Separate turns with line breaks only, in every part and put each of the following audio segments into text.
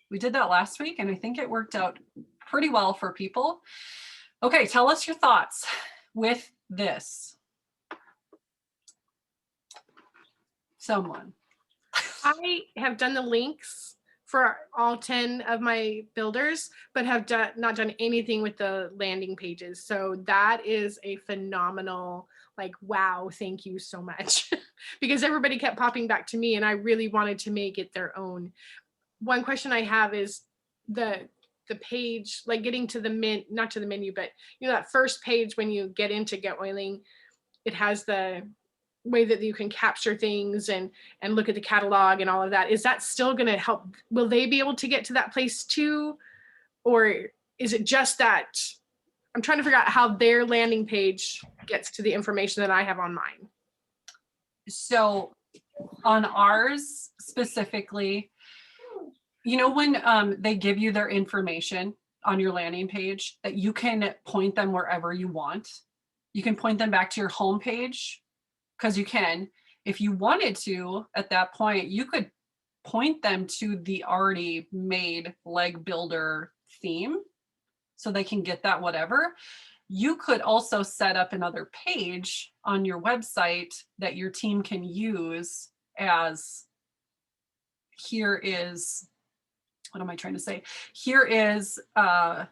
We did that last week, and I think it worked out pretty well for people. Okay, tell us your thoughts with this. Someone.
I have done the links for all 10 of my builders, but have not done anything with the landing pages. So that is a phenomenal, like, wow, thank you so much. Because everybody kept popping back to me and I really wanted to make it their own. One question I have is the page, like getting to the not to the menu, but that first page when you get into GetOiling, it has the way that you can capture things and look at the catalog and all of that. Is that still going to help? Will they be able to get to that place too? Or is it just that I'm trying to figure out how their landing page gets to the information that I have on mine?
So on ours specifically, when they give you their information on your landing page, that you can point them wherever you want. You can point them back to your home page, because you can. If you wanted to, at that point, you could point them to the already made leg builder theme so they can get that whatever. You could also set up another page on your website that your team can use as, here is, what am I trying to say? Here is the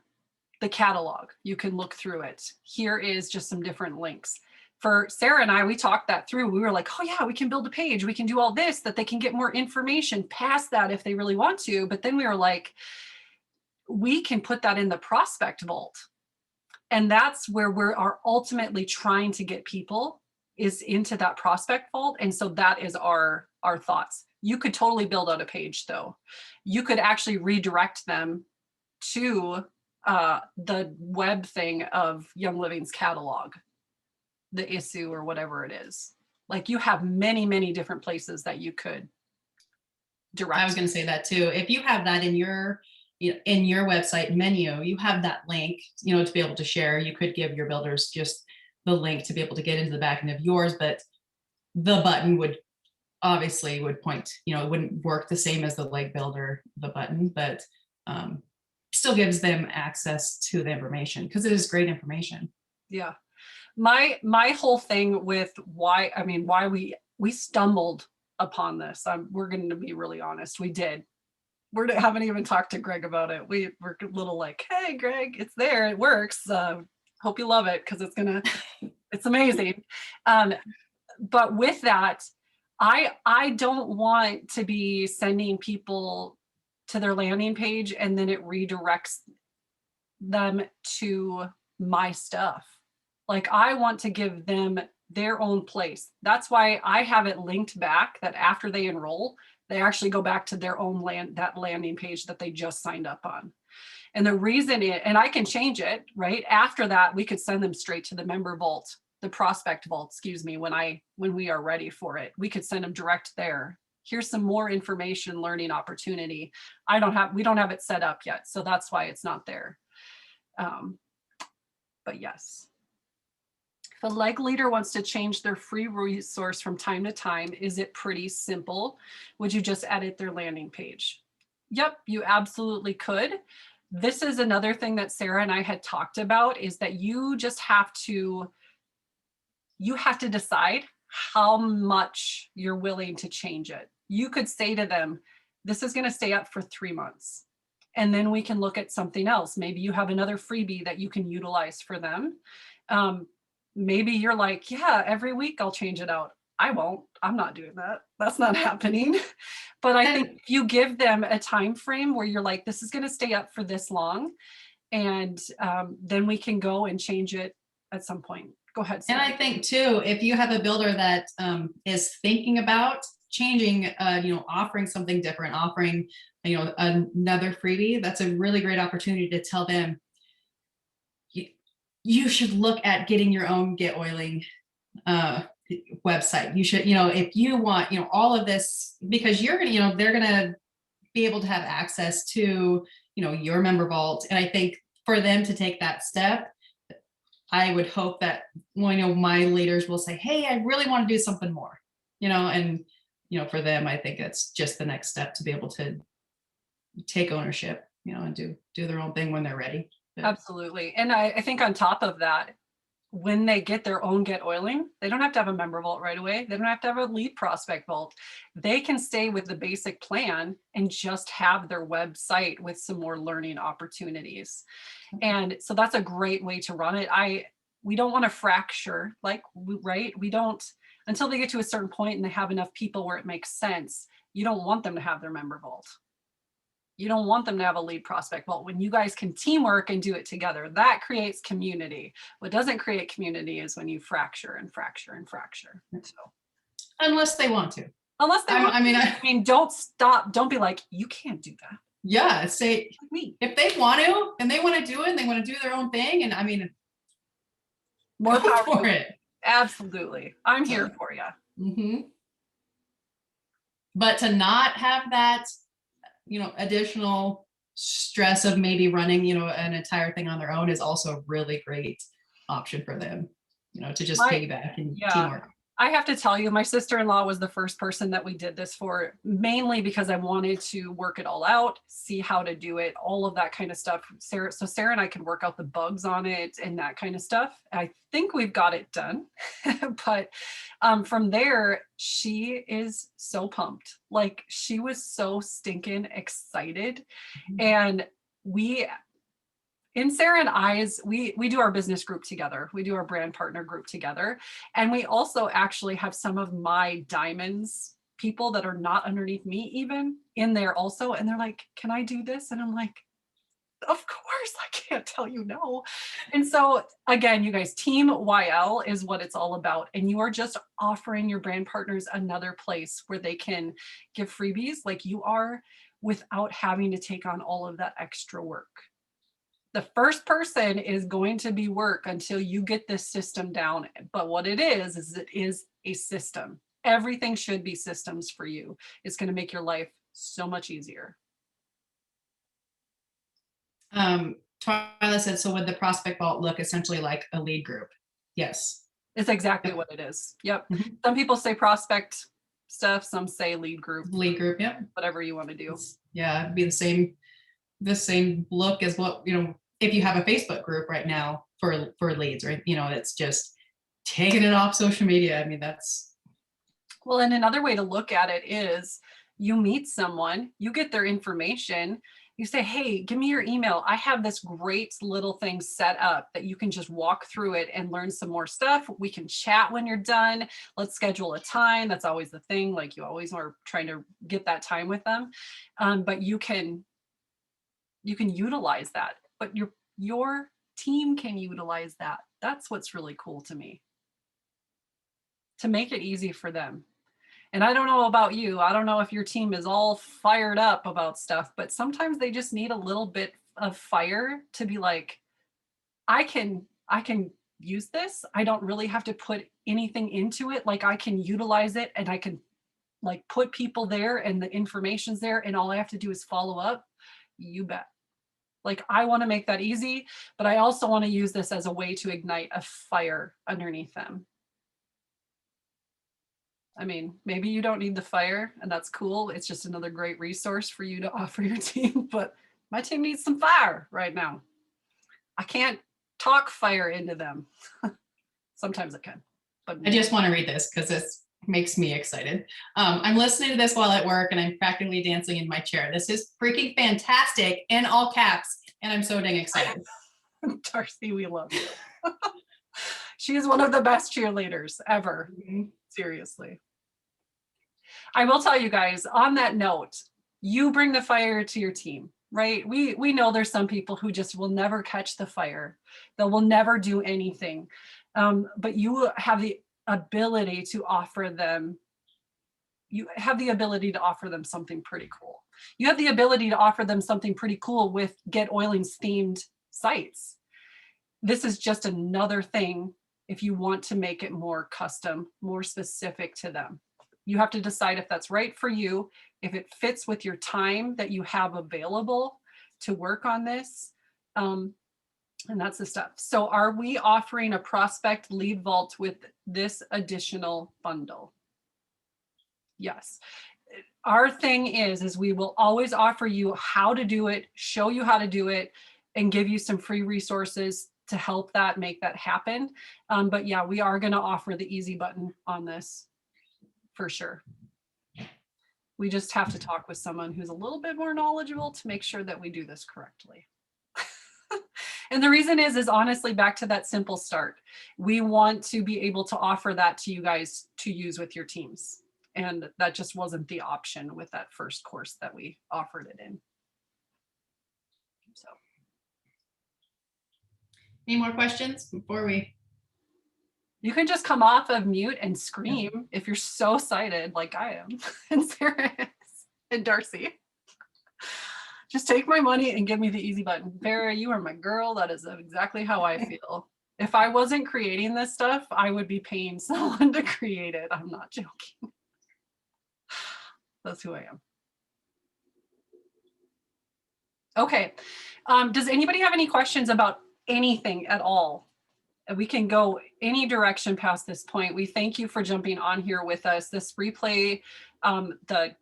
catalog. You can look through it. Here is just some different links. For Sarah and I, we talked that through. We were like, oh yeah, we can build a page. We can do all this, that they can get more information past that if they really want to. But then we were like, we can put that in the prospect vault. And that's where we are ultimately trying to get people, is into that prospect vault. And so that is our thoughts. You could totally build out a page though. You could actually redirect them to the web thing of Young Living's catalog, the issue or whatever it is. Like, you have many, many different places that you could direct.
I was going to say that too. If you have that in your website menu, you have that link, to be able to share. You could give your builders just the link to be able to get into the back end of yours, but the button would point, it wouldn't work the same as the leg builder, the button, but still gives them access to the information, because it is great information.
Yeah. My whole thing with why we stumbled upon this, we're going to be really honest, we did. We haven't even talked to Greg about it. We're a little like, hey Greg, it's there, it works. Hope you love it, because it's amazing. But with that, I don't want to be sending people to their landing page and then it redirects them to my stuff. Like, I want to give them their own place. That's why I have it linked back, that after they enroll, they actually go back to their own that landing page that they just signed up on. And the reason and I can change it, right? After that, we could send them straight to the member vault, the prospect vault, when we are ready for it. We could send them direct there. Here's some more information, learning opportunity. We don't have it set up yet, so that's why it's not there. But yes. If a leg leader wants to change their free resource from time to time, is it pretty simple? Would you just edit their landing page? Yep, you absolutely could. This is another thing that Sarah and I had talked about, is that you have to decide how much you're willing to change it. You could say to them, this is going to stay up for 3 months, and then we can look at something else. Maybe you have another freebie that you can utilize for them. Maybe you're like, yeah, every week I'll change it out. I won't. I'm not doing that. That's not happening. But I think if you give them a time frame where you're like, this is going to stay up for this long, and then we can go and change it at some point. Go ahead, Sarah.
And I think too, if you have a builder that is thinking about changing, offering something different, offering, another freebie, that's a really great opportunity to tell them, you should look at getting your own GetOiling website. You should, if you want, all of this, because you're going to, they're going to be able to have access to, your member vault. And I think for them to take that step, I would hope that, my leaders will say, hey, I really want to do something more, and, for them, I think it's just the next step to be able to take ownership, and do their own thing when they're ready. But
Absolutely. And I think on top of that, when they get their own GetOiling, they don't have to have a member vault right away. They don't have to have a lead prospect vault. They can stay with the basic plan and just have their website with some more learning opportunities. And so that's a great way to run it. We don't want to fracture, right? We don't, until they get to a certain point and they have enough people where it makes sense. You don't want them to have their member vault. You don't want them to have a lead prospect vault. When you guys can teamwork and do it together, that creates community. What doesn't create community is when you fracture and fracture and fracture. So
unless they want to.
unless they want, I mean, don't stop. Don't be like, you can't do that.
Yeah, say
Like me.
if they want to and they want to do it and they want to do their own thing, and I mean,
More
go
power
for
to you.
it.
Absolutely. I'm here for you.
But to not have that, additional stress of maybe running, an entire thing on their own is also a really great option for them, to just piggyback and teamwork.
I have to tell you, my sister-in-law was the first person that we did this for, mainly because I wanted to work it all out, see how to do it, all of that kind of stuff. Sarah and I could work out the bugs on it and that kind of stuff. I think we've got it done. But from there, she is so pumped. Like, she was so stinking excited. And in Sarah and I's, we do our business group together. We do our brand partner group together. And we also actually have some of my diamonds people that are not underneath me even in there also. And they're like, can I do this? And I'm like, of course, I can't tell you no. And so again, you guys, Team YL is what it's all about. And you are just offering your brand partners another place where they can give freebies like you are without having to take on all of that extra work. The first person is going to be work until you get this system down. But what it is it is a system. Everything should be systems for you. It's going to make your life so much easier.
Twyla said, so would the prospect vault look essentially like a lead group? Yes.
It's exactly what it is. Yep. Some people say prospect stuff. Some say lead group.
Lead group. Yep.
Whatever you want to do.
Yeah. It'd be the same look as what, if you have a Facebook group right now for leads, right? It's just taking it off social media. I mean, that's.
Well, and another way to look at it is you meet someone, you get their information, you say, hey, give me your email. I have this great little thing set up that you can just walk through it and learn some more stuff. We can chat when you're done. Let's schedule a time. That's always the thing. Like, you always are trying to get that time with them. But you can utilize that, but your team can utilize that. That's what's really cool to me, to make it easy for them. And I don't know about you. I don't know if your team is all fired up about stuff, but sometimes they just need a little bit of fire to be like, I can use this. I don't really have to put anything into it. Like, I can utilize it and I can like put people there and the information's there and all I have to do is follow up. You bet. Like, I want to make that easy, but I also want to use this as a way to ignite a fire underneath them. I mean, maybe you don't need the fire and that's cool. It's just another great resource for you to offer your team, but my team needs some fire right now. I can't talk fire into them. Sometimes I can, but
I just want to read this because this makes me excited. I'm listening to this while at work and I'm practically dancing in my chair. This is freaking fantastic in all caps. And I'm so dang excited.
Darcy, we love you. She is one of the best cheerleaders ever. Seriously. I will tell you guys on that note, you bring the fire to your team, right? We know there's some people who just will never catch the fire. They will never do anything. But you have the ability to offer them. You have the ability to offer them something pretty cool. You have the ability to offer them something pretty cool with GetOiling's themed sites. This is just another thing if you want to make it more custom, more specific to them. You have to decide if that's right for you, if it fits with your time that you have available to work on this. And that's the stuff. So are we offering a prospect lead vault with this additional bundle? Yes. our thing is we will always offer you how to do it, show you how to do it, and give you some free resources to help that make that happen. But yeah, we are going to offer the easy button on this for sure. We just have to talk with someone who's a little bit more knowledgeable to make sure that we do this correctly. And the reason is honestly back to that simple start. We want to be able to offer that to you guys to use with your teams. And that just wasn't the option with that first course that we offered it in. So.
Any more questions before we?
You can just come off of mute and scream if you're so excited like I am and Sarah is and Darcy. Just take my money and give me the easy button. Vera, you are my girl. That is exactly how I feel. If I wasn't creating this stuff, I would be paying someone to create it. I'm not joking. That's who I am. Okay. Does anybody have any questions about anything at all? We can go any direction past this point. We thank you for jumping on here with us. This replay,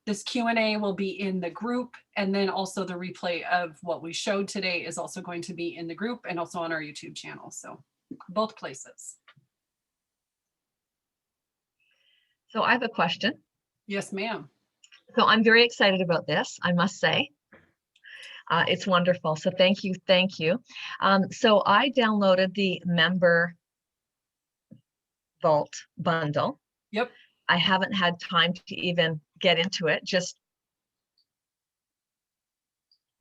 this Q&A will be in the group, and then also the replay of what we showed today is also going to be in the group and also on our YouTube channel. So both places.
So I have a question.
Yes, ma'am.
So I'm very excited about this, I must say. It's wonderful. So thank you. Thank you. So I downloaded the Member Vault bundle.
Yep.
I haven't had time to even get into it just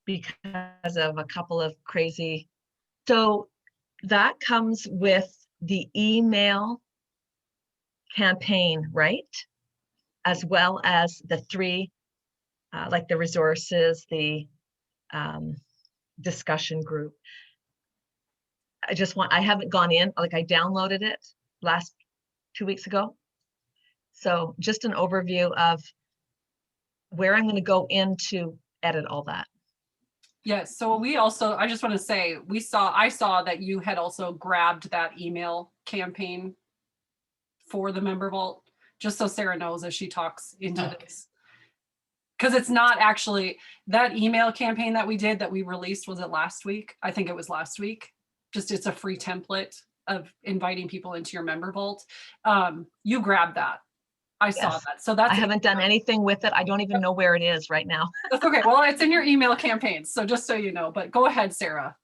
because of a couple of crazy. So that comes with the email campaign, right? As well as the three, like the resources, the discussion group. I haven't gone in, like I downloaded it last 2 weeks ago. So just an overview of where I'm going to go in to edit all that.
Yes. So we also, I just want to say, I saw that you had also grabbed that email campaign for the Member Vault, just so Sarah knows as she talks into this. Because it's not actually that email campaign that we did that we released, was it last week? I think it was last week. Just it's a free template of inviting people into your Member Vault. You grabbed that. I saw
Yes.
that. So that's
I haven't done anything with it. I don't even know where it is right now.
That's okay. Well, it's in your email campaigns. So just so you know, but go ahead, Sarah.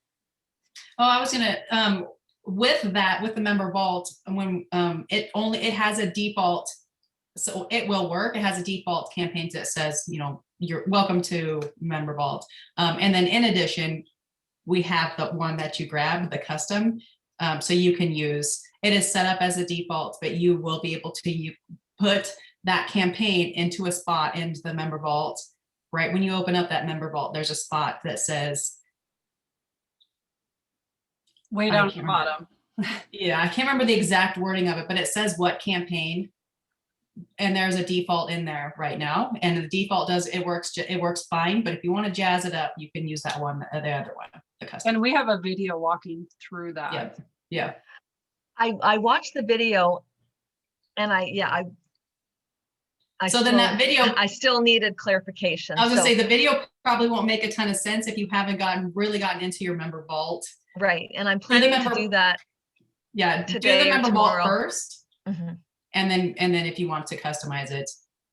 Oh, I was gonna, with the Member Vault, when it has a default, so it will work. It has a default campaign that says, you're welcome to Member Vault. And then in addition, we have the one that you grabbed, the custom. So you can use, it is set up as a default, but you will be able to put that campaign into a spot in the Member Vault. Right when you open up that Member Vault, there's a spot that says,
way down at the bottom.
Yeah, I can't remember the exact wording of it, but it says what campaign, and there's a default in there right now. And the default it works fine. But if you want to jazz it up, you can use that one, the other one, the custom.
And we have a video walking through that.
Yeah.
I watched the video, and
that video,
I still needed clarification.
I was gonna say the video probably won't make a ton of sense if you haven't really gotten into your Member Vault.
Right, and I'm planning to do that.
Yeah,
today
do the Member Vault first,
mm-hmm.
and then if you want to customize it.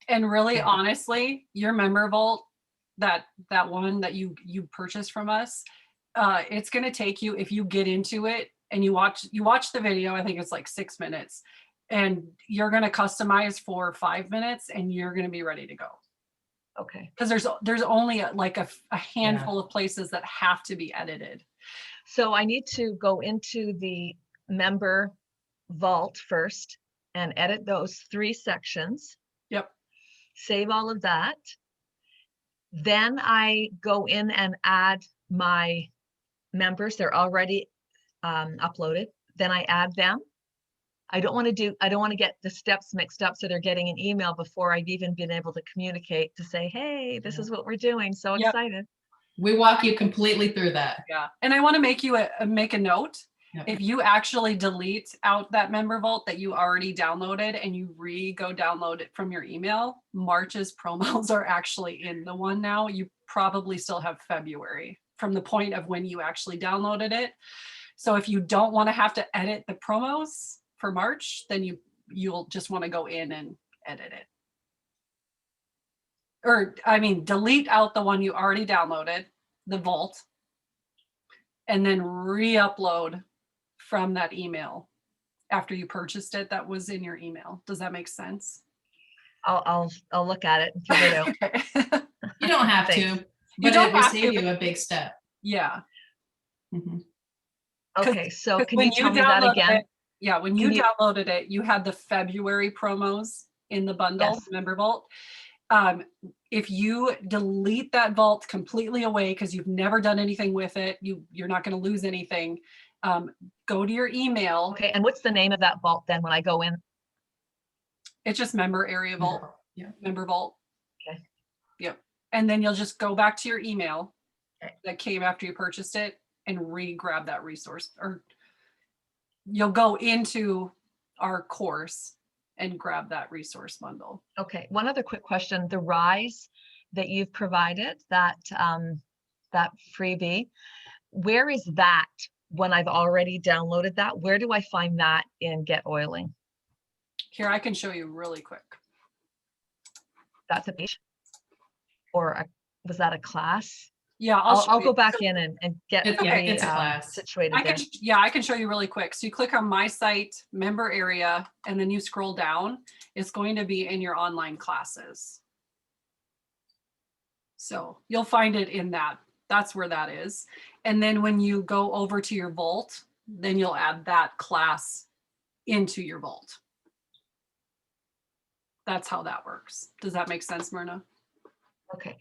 And really, honestly, your Member Vault, that one that you purchased from us, it's going to take you, if you get into it and you watch the video, I think it's like 6 minutes, and you're going to customize for 5 minutes, and you're going to be ready to go.
Okay.
Because there's only like a handful of places that have to be edited.
So I need to go into the Member Vault first and edit those 3 sections.
Yep.
Save all of that. Then I go in and add my members. They're already uploaded. Then I add them. I don't want to get the steps mixed up so they're getting an email before I've even been able to communicate to say, hey, this is what we're doing. So excited.
We walk you completely through that.
Yeah. And I want to make you make a note. If you actually delete out that member vault that you already downloaded and you go download it from your email, March's promos are actually in the one now. You probably still have February from the point of when you actually downloaded it. So if you don't want to have to edit the promos for March, then you'll just want to go in and edit it. Or I mean, delete out the one you already downloaded, the vault, and then re-upload from that email after you purchased it that was in your email. Does that make sense?
I'll look at it and figure it out.
Okay.
You don't have
Thanks.
to, but
don't
it will
have
save
to.
you a big step.
Yeah.
Mhm.
Okay, so
'Cause
can
when
you tell me that
downloaded
again?
it- yeah, when you downloaded it, you had the February promos in the bundle,
Yes.
member vault. If you delete that vault completely away because you've never done anything with it, you're not going to lose anything. Go to your email.
Okay, and what's the name of that vault then when I go in?
It's just member area vault,
Yeah.
member vault.
Okay.
Yep. And then you'll just go back to your email
Okay.
that came after you purchased it and re-grab that resource, or you'll go into our course and grab that resource bundle.
Okay, one other quick question. The Rise that you've provided, that freebie, where is that when I've already downloaded that? Where do I find that in GetOiling?
Here, I can show you really quick.
That's a page? Or was that a class?
Yeah,
I'll
show
go
you.
back in and get
It's-
yeah,
me
it's a class.
situated
I
there.
can show you really quick. So you click on my site, member area, and then you scroll down. It's going to be in your online classes. So you'll find it in that. That's where that is. And then when you go over to your vault, then you'll add that class into your vault. That's how that works. Does that make sense, Myrna?
Okay,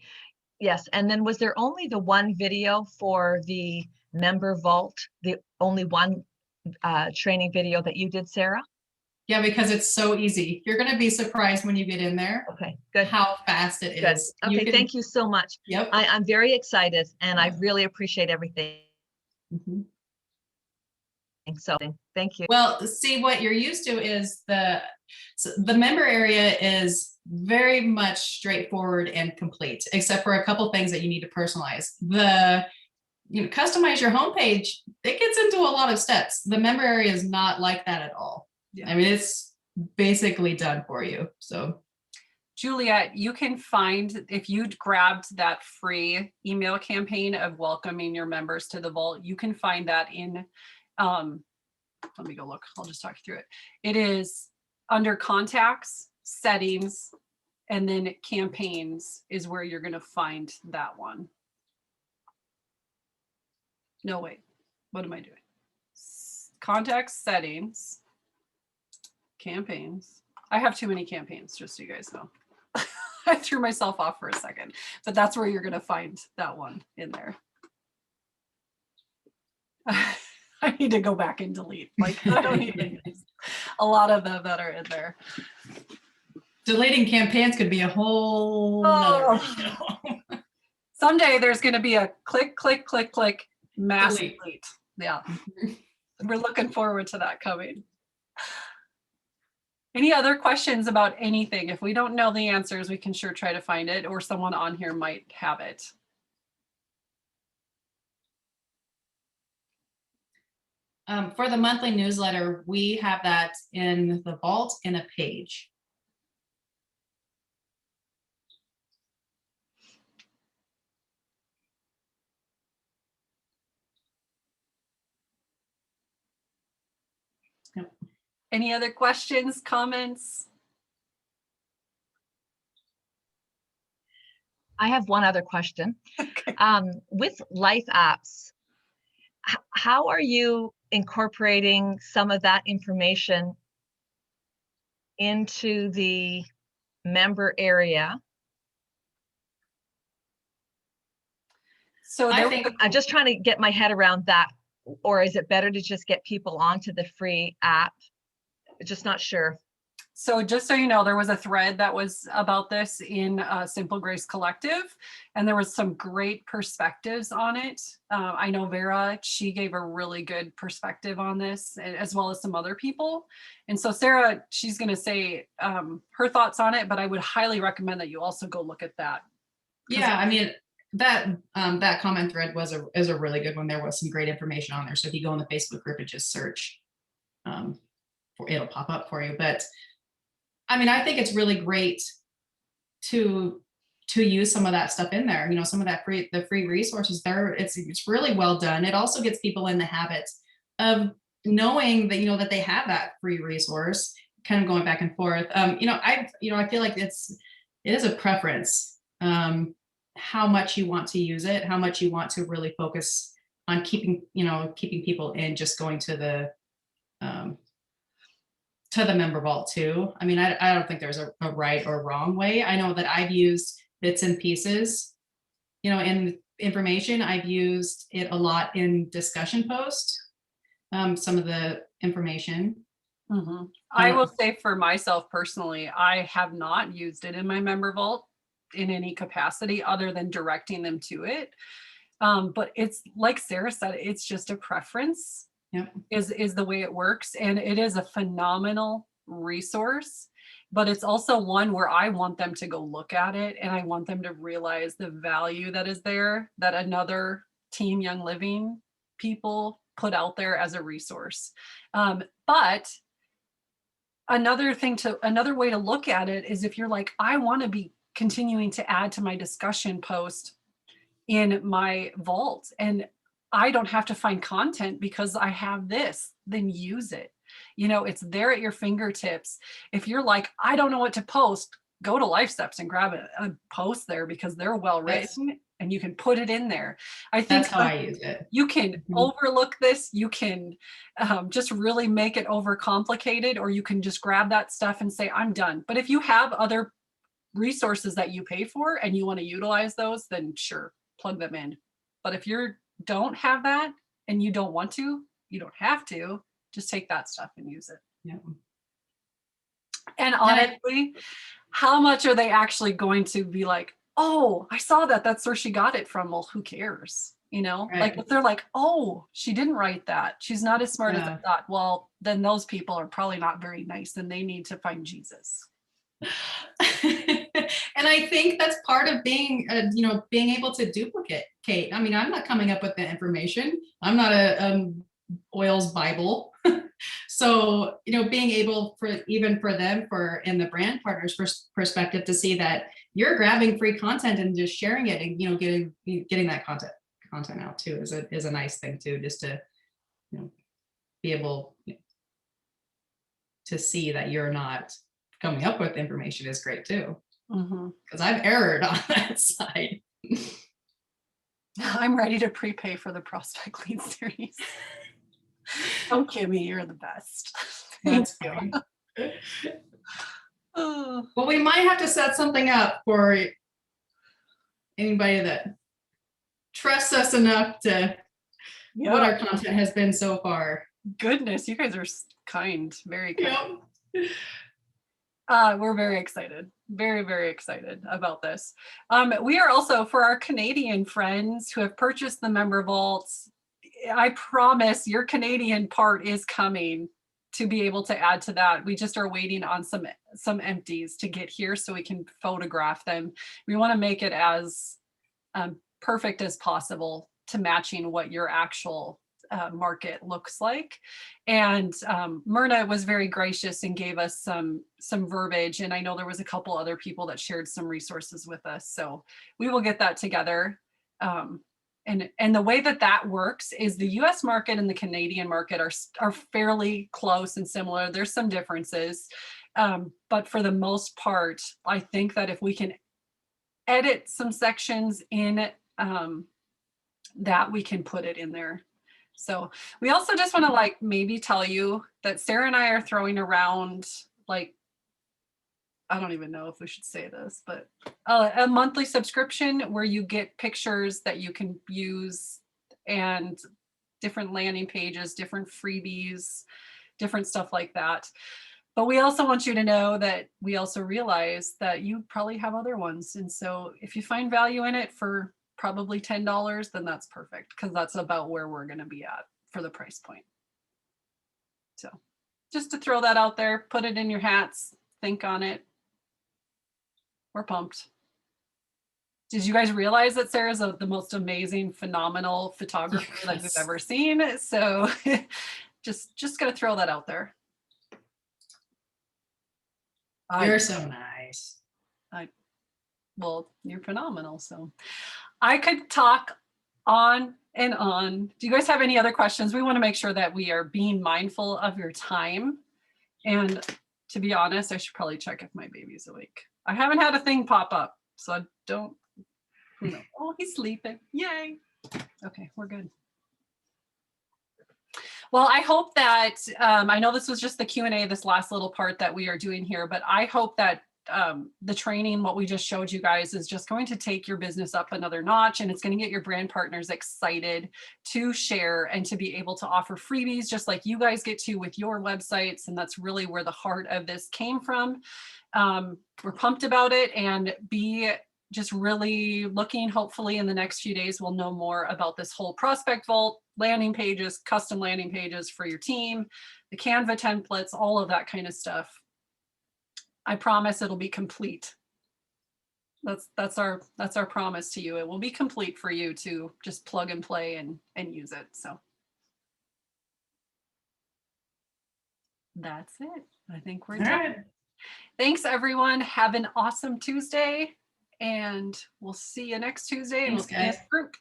yes, and then was there only the one video for the member vault, the only one training video that you did, Sarah?
Yeah, because it's so easy. You're going to be surprised when you get in there
Okay, good.
how fast it
Good.
is.
Okay, thank you so much.
Yep.
I'm very excited and I
Yeah.
really appreciate everything.
Mhm.
So thank you.
Well, see, what you're used to is the member area is very much straightforward and complete, except for a couple things that you need to personalize. Customize your homepage. It gets into a lot of steps. The member area is not like that at all.
Yeah.
I mean, it's basically done for you. So
Juliet, you can find, if you grabbed that free email campaign of welcoming your members to the vault, you can find that in, let me go look, I'll just talk you through it. It is under contacts, settings, and then campaigns is where you're going to find that one. No, wait, what am I doing? Contacts, settings, campaigns. I have too many campaigns, just so you guys know. I threw myself off for a second, but that's where you're going to find that one in there. I need to go back and delete. Like, I don't even use a lot of them that are in there.
deleting campaigns could be a whole nother video.
Someday there's going to be a click, click, click, click, mass
Delete.
delete. Yeah. We're looking forward to that coming. Any other questions about anything? If we don't know the answers, we can sure try to find it, or someone on here might have it.
For the monthly newsletter, we have that in the vault in a page. Yep.
Any other questions, comments?
I have one other question.
Okay.
With Life Apps, how are you incorporating some of that information into the member area?
So
I think
I'm just trying to get my head around that. Or is it better to just get people onto the free app? Just not sure.
So just so you know, there was a thread that was about this in Simple Grace Collective, and there was some great perspectives on it. I know Vera, she gave a really good perspective on this, as well as some other people. And so Sarah, she's going to say her thoughts on it, but I would highly recommend that you also go look at that.
Yeah, I mean, that comment thread is a really good one. There was some great information on there. So if you go in the Facebook group and just search, it'll pop up for you. But I mean, I think it's really great to use some of that stuff in there. You know, some of that the free resources there. It's really well done. It also gets people in the habit of knowing that, you know, that they have that free resource, kind of going back and forth. You know, I feel like it is a preference. How much you want to use it, how much you want to really focus on keeping people in, just going to the member vault too. I mean, I don't think there's a right or wrong way. I know that I've used bits and pieces, you know, in information. I've used it a lot in discussion posts, some of the information.
Mm-hmm. I will say for myself personally, I have not used it in my member vault in any capacity other than directing them to it. But it's like Sarah said, it's just a preference.
Yep.
Is the way it works. And it is a phenomenal resource, but it's also one where I want them to go look at it, and I want them to realize the value that is there, that another Team Young Living people put out there as a resource. But another way to look at it is if you're like, I want to be continuing to add to my discussion post in my vault, and I don't have to find content because I have this, then use it. You know, it's there at your fingertips. If you're like, I don't know what to post, go to Life Steps and grab a post there, because they're well written and you can put it in there. I think
that's how I use it.
You can overlook this. You can just really make it overcomplicated, or you can just grab that stuff and say, I'm done. But if you have other resources that you pay for and you want to utilize those, then sure, plug them in. But if you don't have that and you don't want to, you don't have to, just take that stuff and use it.
Yeah.
And honestly, how much are they actually going to be like, oh, I saw that, that's where she got it from? Well, who cares? You know,
Right.
like if they're like, oh, she didn't write that, she's not as smart as I thought. Well, then those people are probably not very nice, and they need to find Jesus.
And I think that's part of being, being able to duplicate. Kate, I mean, I'm not coming up with the information. I'm not a oils Bible. So, being able for them, in the brand partners perspective, to see that you're grabbing free content and just sharing it, and, getting that content out too is a nice thing too, just to, be able to see that you're not coming up with information is great too. Because I've erred on that side.
I'm ready to prepay for the Prospect Lead series. Oh, Kimmy, you're the best.
That's fine.
Oh.
Well, we might have to set something up for anybody that trusts us enough to what our content has been so far.
Goodness, you guys are kind, very kind.
Yep.
We're very excited, very, very excited about this. We are also, for our Canadian friends who have purchased the member vaults, I promise your Canadian part is coming to be able to add to that. We just are waiting on some empties to get here so we can photograph them. We want to make it as perfect as possible to matching what your actual market looks like. And Myrna was very gracious and gave us some verbiage, and I know there was a couple other people that shared some resources with us, so we will get that together. And the way that works is the US market and the Canadian market are fairly close and similar. There's some differences, but for the most part, I think that if we can edit some sections in that, we can put it in there. So we also just want to maybe tell you that Sarah and I are throwing around, I don't even know if we should say this, but a monthly subscription where you get pictures that you can use, and different landing pages, different freebies, different stuff like that. But we also want you to know that we also realize that you probably have other ones. And so if you find value in it for probably $10, then that's perfect, because that's about where we're going to be at for the price point. So just to throw that out there, put it in your hats, think on it. We're pumped. Did you guys realize that Sarah's the most amazing, phenomenal photographer that we've
Yes.
ever seen? So just gonna throw that out there.
You're so nice.
Well, you're phenomenal. So I could talk on and on. Do you guys have any other questions? We want to make sure that we are being mindful of your time. And to be honest, I should probably check if my baby's awake. I haven't had a thing pop up, so I don't. Who knows? Oh, he's sleeping. Yay. Okay, we're good. Well, I hope that, I know this was just the Q&A, this last little part that we are doing here, but I hope that the training, what we just showed you guys, is just going to take your business up another notch, and it's going to get your brand partners excited to share and to be able to offer freebies just like you guys get to with your websites. And that's really where the heart of this came from. We're pumped about it, and be just really looking, hopefully in the next few days, we'll know more about this whole prospect vault, landing pages, custom landing pages for your team, the Canva templates, all of that kind of stuff. I promise it'll be complete. That's our promise to you. It will be complete for you to just plug and play and use it. So that's it. I think we're
All
done.
right.
Thanks everyone. Have an awesome Tuesday, and we'll see you next Tuesday.
Thanks,
And we'll see you in
guys.
the group.